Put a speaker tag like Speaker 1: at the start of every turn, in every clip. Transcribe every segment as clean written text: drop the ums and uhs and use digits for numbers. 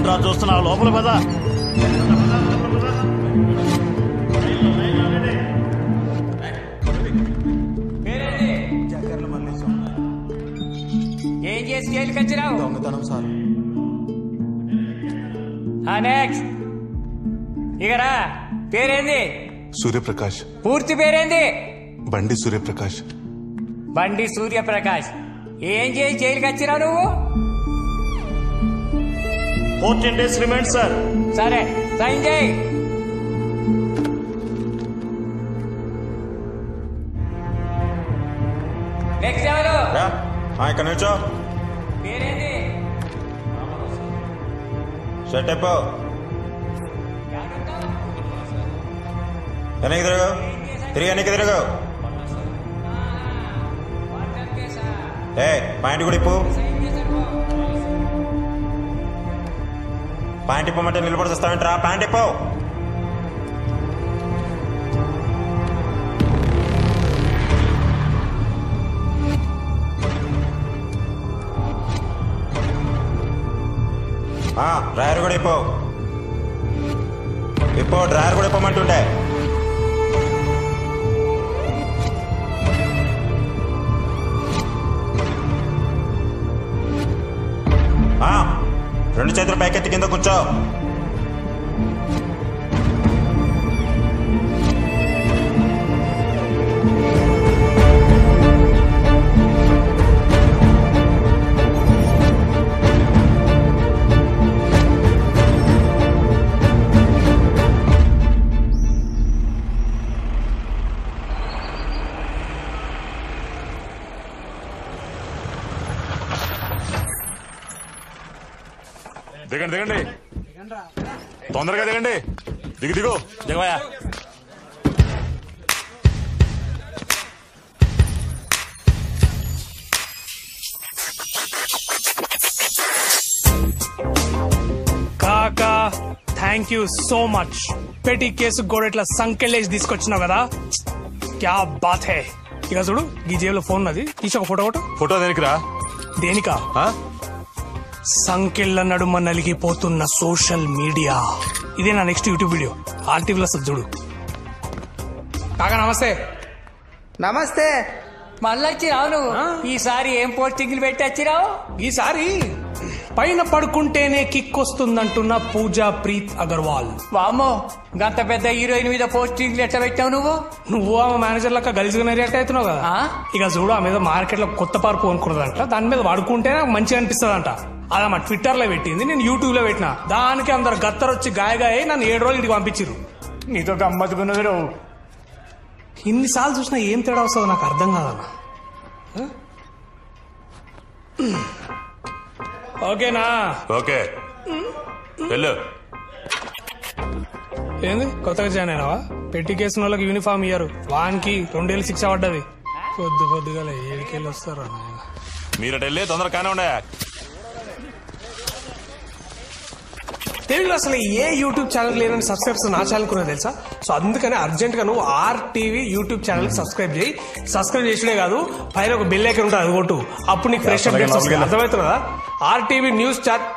Speaker 1: ఏంట్రా చూస్తున్నావు? లోపల పద.
Speaker 2: ఏం చేసి జైలుకి వచ్చినావు?
Speaker 3: దొంగతనం సార్.
Speaker 2: నెక్స్ట్ ఇకరా. పేరేంది?
Speaker 4: సూర్యప్రకాష్.
Speaker 2: పూర్తి పేరేంది?
Speaker 4: బండి సూర్యప్రకాష్.
Speaker 2: బండి సూర్యప్రకాష్. ఏం చేసి జైలుకి వచ్చినావు నువ్వు?
Speaker 1: 14 days రిమైండ్ సార్.
Speaker 2: సరే సైన్ చేయి. నెక్స్ట్ ఎవరు?
Speaker 3: ఇక్కడ నుంచో.
Speaker 2: పేరేంటి?
Speaker 3: షర్ట్ అయిపో. వెనక్కి తిరగు. తిరిగి వెనక్కి తిరగు. పాయింట్ కూడా ఇప్పు. పాయింట్ ఇప్పమంటే నిలబడి వస్తావేంట్రా? పాయింట్ ఇప్పు. డ్రైవర్ కూడా ఇప్పు. డ్రైవర్ కూడా ఇప్పమంటుండే. రెండు చేతులు పైకెత్తి కింద కూర్చో.
Speaker 4: దిగండి దిగండి, తొందరగా దిగండి. దిగు దిగు దిగవయ్యా.
Speaker 5: కాకా థ్యాంక్ యూ సో మచ్. పెట్టి కేసు కూడా ఇట్లా సంకెళ్ళేసి తీసుకొచ్చినావు కదా, క్యా బాత్ హే. ఇక చూడు ఈ జేబులో ఫోన్ ఉన్నది, తీసి ఒక ఫోటో.
Speaker 4: ఫోటో దేనికిరా?
Speaker 5: దేనికా? సంకెళ్ళ నడుమ నలిగిపోతున్న సోషల్ మీడియా. ఇదే నా నెక్స్ట్ యూట్యూబ్ వీడియో. ఆర్టీవీలో వస్తుంది చూడు. కాకా నమస్తే.
Speaker 6: నమస్తే.
Speaker 2: మళ్ళీ వచ్చిరావు నువ్వు. ఈసారి ఏం పోస్టింగ్లు పెట్టి వచ్చిరావు?
Speaker 5: ఈసారి పైన పడుకుంటేనే కిక్ వస్తుందంటున్న పూజా ప్రీత్ అగర్వాల్.
Speaker 2: వామ్మో, గంత పెద్ద హీరోయిన్ మీద పోస్టింగ్లు ఎట్లా పెట్టావు నువ్వు?
Speaker 5: నువ్వు ఆమె మేనేజర్ లెక్క గలిజిగా రియాక్ట్ అవుతున్నావు కదా. ఇక చూడు ఆ మీద మార్కెట్ లో కొత్త పార్పు అనుకున్నదంట, దాని మీద పడుకుంటే నాకు మంచిగా అనిపిస్తుందంట. అలా మా ట్విట్టర్ లో పెట్టింది, నేను యూట్యూబ్ లో పెట్టినా. దానికి అందరు గత్తరొచ్చి గాయగాయ నన్ను 7 రోజులు ఇంటికి పంపించారు.
Speaker 2: నీతో గమ్మత్తుకున్నది.
Speaker 5: ఇన్నిసార్లు చూసినా ఏం తేడా వస్తుందో నాకు అర్థం కాదన్నా. ఓకేనా?
Speaker 4: ఓకే వెళ్ళు.
Speaker 5: ఏంది కొత్తగా జాయిన్ అయినావా? పెట్టి కేసిన వాళ్ళకి యూనిఫామ్ ఇయ్యరు, వానికి 2 ఏళ్ళు శిక్ష పడ్డది. పొద్దుగా 7 వస్తారా?
Speaker 4: మీరు వెళ్ళి తొందరగా కానే ఉండే.
Speaker 5: తెలుగులో అసలు ఏ యూట్యూబ్ ఛానల్ లేదని సబ్స్క్రైబర్స్ నా ఛానల్ కూడా తెలుసా? సో అందుకని అర్జెంట్ గా నువ్వు RTV యూట్యూబ్ ఛానల్ కి సబ్స్క్రైబ్ చేయి. సబ్స్క్రైబ్ చేసినే కాదు, పైన ఒక బెల్ ఐకాన్ ఉంటుంది, అది కొట్టు. అప్పుడు నీకు ఫ్రెష్ అప్డేట్స్ వస్తాయి. అర్థమవుతుందా? RTV news channel.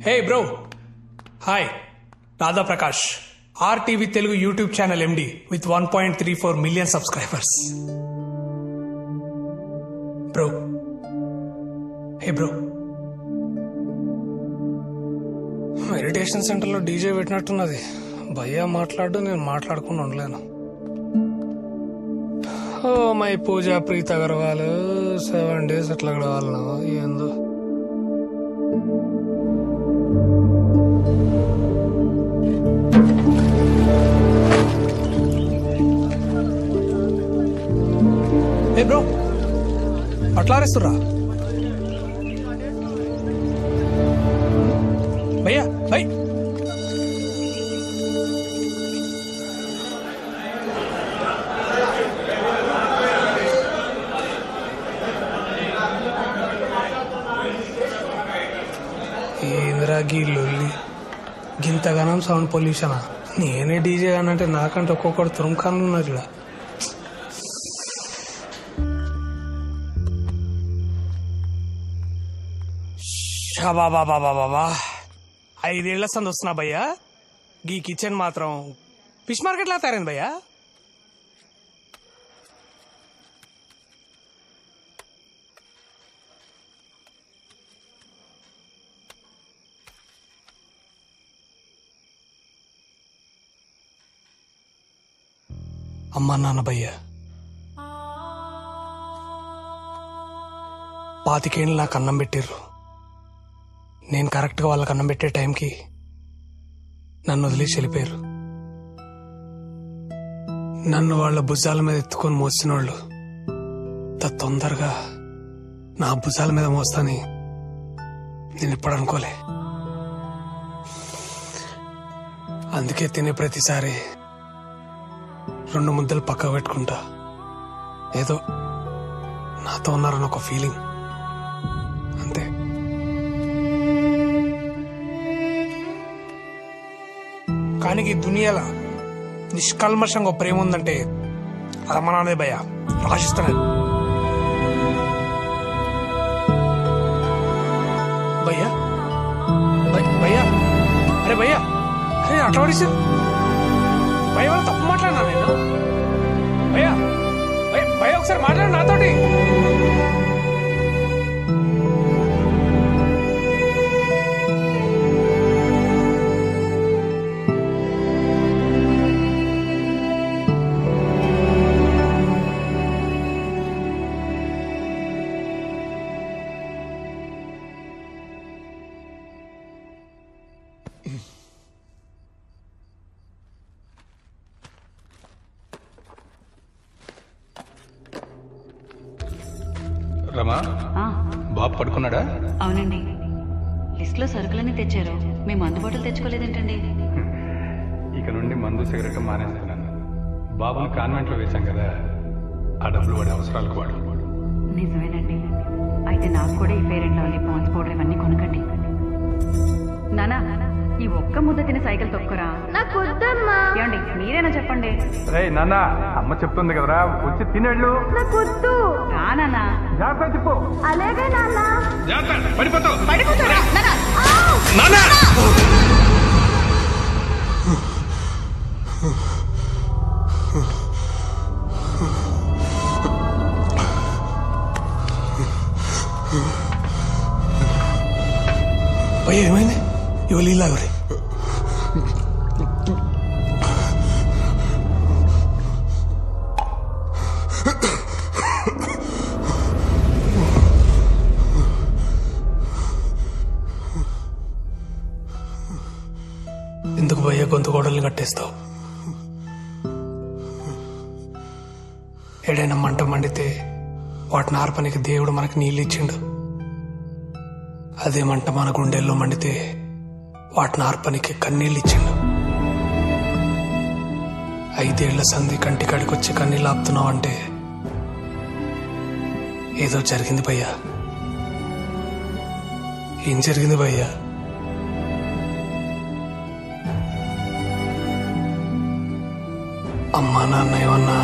Speaker 5: Hey bro, hi. Radha Prakash, RTV Telugu YouTube channel MD with 1.34 million subscribers. Bro, hey bro, meditation సెంటర్లో DJ పెట్టినట్టున్నది. భయ్యా మాట్లాడు, నేను మాట్లాడకుండా ఉండలేను. Oh my Pooja Preetha Agarwal 7 days అట్లా గడవాలనా ఏందో. ఏ బ్రో అట్లా ఆరేస్తుర్రా భయ్యా భయ్. ఏంద్రా గీళ్ళొల్లి గింతగానం సౌండ్ పొల్యూషనా? నేనే డీజే అనంటే నాకంటే ఒక్కొక్కడు తురుముఖాన్లు ఉన్నారు ఇక్కడ. బాబా 5 ఏళ్ల సంది వస్తున్నా భయ్యా. గీ కిచెన్ మాత్రం ఫిష్ మార్కెట్ లా తయారైంది భయ్యా. అమ్మా నాన్న భయ్యా 25 ఏళ్ళు నాకు అన్నం పెట్టిర్రు. నేను కరెక్ట్గా వాళ్ళకి అన్నం పెట్టే టైంకి నన్ను వదిలేసి వెళ్ళిపోయారు. నన్ను వాళ్ళ భుజాల మీద ఎత్తుకొని మోసిన వాళ్ళు తొందరగా నా భుజాల మీద మోస్తాని నేను ఎప్పుడు అనుకోలే. అందుకే తినే ప్రతిసారి 2 ముద్దలు పక్కకు పెట్టుకుంటా. ఏదో నాతో ఉన్నారని ఒక ఫీలింగ్ అంతే. కానీ ఈ దునియాలో నిష్కల్మషంగా ప్రేమ ఉందంటే అది అమ్మ నాన్నదే భయ్యా. రాసిస్తాను భయ్యా భయ్యా. అరే భయ్యా, అరే అట్లా పడిసి భయ్య వాళ్ళు తప్పు మాట్లాడినా నేను. భయ్యా భయ్య ఒకసారి మాట్లాడు నాతోటి.
Speaker 7: రమా, బాబు పడుకున్నాడా?
Speaker 8: అవునండి, లిస్ట్ లో సరుకులన్నీ తెచ్చారు. మేము మందు బాటలు తెచ్చుకోలేదేంటండి?
Speaker 7: ఇక నుండి మందు సిగరెట్ మానేస్తున్నాను. బాబుని కాన్వెంట్ లో వేశాం కదా, ఆ డబ్బులు వాడి అవసరాలకు వాడు.
Speaker 8: నిజమేనండి. అయితే నాకు కూడా ఈ Fair and Lovely Pond's powder ఇవన్నీ కొనకండి. నానా, ఈ ఒక్క ముద్ద తిని సైకిల్ తొక్కురా.
Speaker 9: నాకు వద్దమ్మా.
Speaker 8: ఏమండి మీరేనా చెప్పండి.
Speaker 7: రే నాన్న, అమ్మ చెప్తుంది కదరా, వచ్చి తినేళ్ళు.
Speaker 9: నాకు వద్దు.
Speaker 8: రా నానా.
Speaker 7: జాగ్రత్త చెప్పు.
Speaker 9: అలాగే నాన్న.
Speaker 7: జాగ్రత్త, పడిపోతావు.
Speaker 8: పడిపోతారా నానా?
Speaker 5: భయ్య ఏమైంది? ఇవాళ ఇలా ఎవరి ఎందుకు భయ్య గొంతు గోడల్ని కట్టేస్తావు? ఏడైనా మంట మండితే వాటిని ఆర్పనికి దేవుడు మనకి నీళ్ళు ఇచ్చిండు. అదే మంట మన గుండెల్లో మండితే వాటిని ఆర్పనికి కన్నీళ్ళు ఇచ్చిండు. 5 ఏళ్ల సంధి కంటి కడికొచ్చి కన్నీళ్ళు ఆపుతున్నావంటే ఏదో జరిగింది భయ్యా. ఏం జరిగింది భయ్యా? అమ్మా నాన్న ఏమన్నా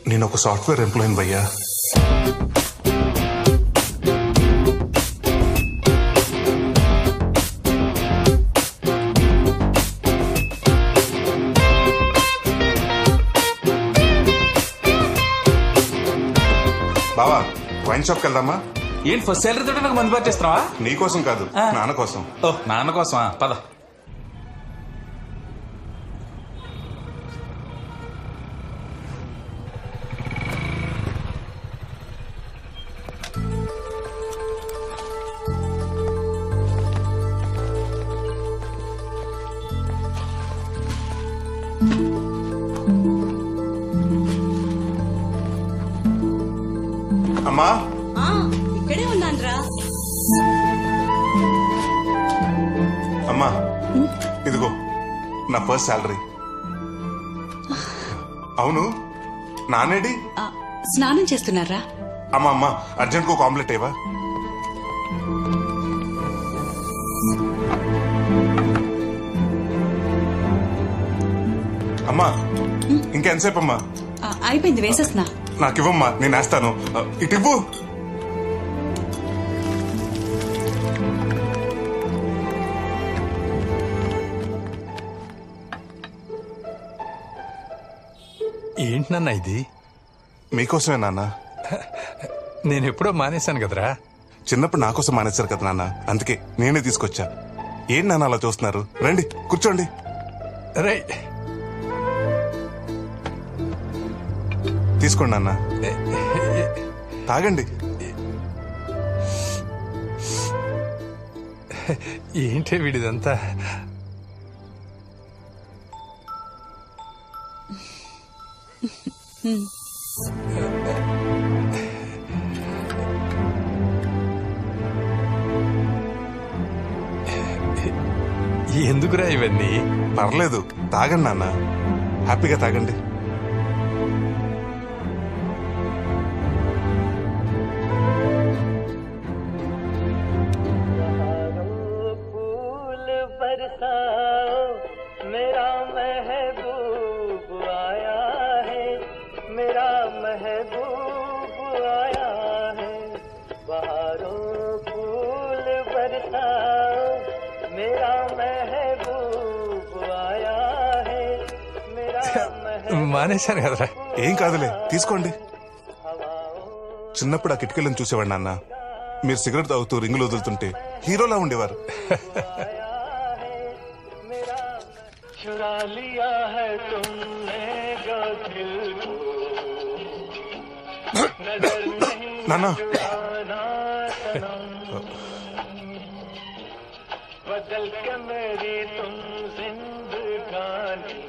Speaker 10: నేను ఒక సాఫ్ట్వేర్ ఎంప్లాయీని భయ్యా.
Speaker 3: బావా
Speaker 10: వైన్ షాప్కి వెళ్దామా?
Speaker 11: ఏంటి ఫస్ట్ సాలరీ తోటి నాకు మందు పట్టిస్తున్నావా?
Speaker 10: నీకోసం కాదు, నాన్న కోసం.
Speaker 11: ఓ నాన్న కోసమా? పద.
Speaker 10: అమ్మా
Speaker 12: ఇక్కడే ఉన్నానురా.
Speaker 10: అమ్మా ఇదిగో నా ఫస్ట్ శాలరీ. అవును నానేడి?
Speaker 12: స్నానం చేస్తున్నారా?
Speaker 10: అమ్మా అమ్మా అర్జెంట్ కు ఆమ్లెట్ ఏవా? అమ్మా ఇంకెంతసేపు అమ్మా?
Speaker 12: అయిపోయింది, వేసేస్తున్నా.
Speaker 10: నాకివ్వమ్మా, నేను వేస్తాను. ఇటివ్వు.
Speaker 7: ఏంటి నాన్న ఇది?
Speaker 10: మీకోసమే నాన్న.
Speaker 7: నేను ఎప్పుడో మానేశాను కదరా.
Speaker 10: చిన్నప్పుడు నా కోసం మానేశారు కదా నాన్న, అందుకే నేనే తీసుకొచ్చా. ఏంటి నాన్న అలా చూస్తున్నారు? రండి కూర్చోండి.
Speaker 7: రే
Speaker 10: తీసుకోండి నాన్న, తాగండి.
Speaker 7: ఏంటి వీడిదంతా? ఎందుకురా ఇవన్నీ?
Speaker 10: పర్లేదు, తాగండి నాన్న, హ్యాపీగా తాగండి.
Speaker 13: मेरा महबूब आया है, मेरा महबूब आया है, बहारों फूल बरसाओ, मेरा महबूब आया है, मेरा
Speaker 10: మానేశాను కదరా. ఏం కాదులే, తీసుకోండి. చిన్నప్పుడు ఆ కిటికీలను చూసేవాడు నాన్న. మీరు సిగరెట్ తాగుతూ రింగులు వదులుతుంటే హీరోలా ఉండేవారు.
Speaker 13: चुरा लिया है तुमने जो दिल को, नजर नहीं
Speaker 10: नाना
Speaker 13: सनम, बदल के मेरी तुम जिंदगानी,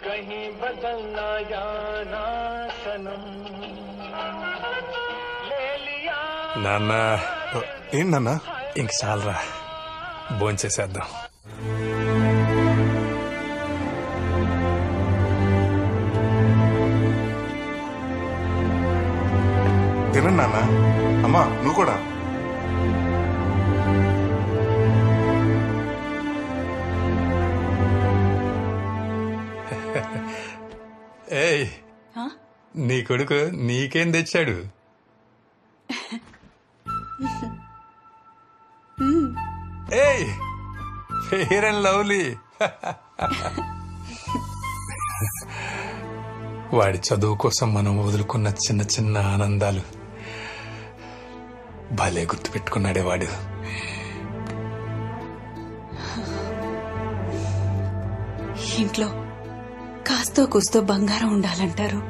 Speaker 13: कहीं बदलना जाना सनम, ले लिया.
Speaker 7: నాన్న
Speaker 10: ఏం నాన్న?
Speaker 7: ఇంక చాలరా, భోంచేసేద్దాం.
Speaker 10: తినండి నాన్న. అమ్మా నువ్వు కూడా.
Speaker 7: ఏయ్, నీ కొడుకు నీకేం తెచ్చాడు? ఏయ్, ఫెయిర్ అండ్ లవ్లీ. వాడి చదువు కోసం మనం వదులుకున్న చిన్న చిన్న ఆనందాలు భలే గుర్తుపెట్టుకున్నాడే వాడు.
Speaker 12: ఇంట్లో కాస్తో కూస్తో బంగారం ఉండాలంటారు,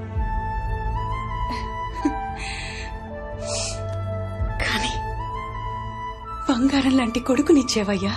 Speaker 12: కానీ బంగారం లాంటి కొడుకునిచ్చేవయ్యా.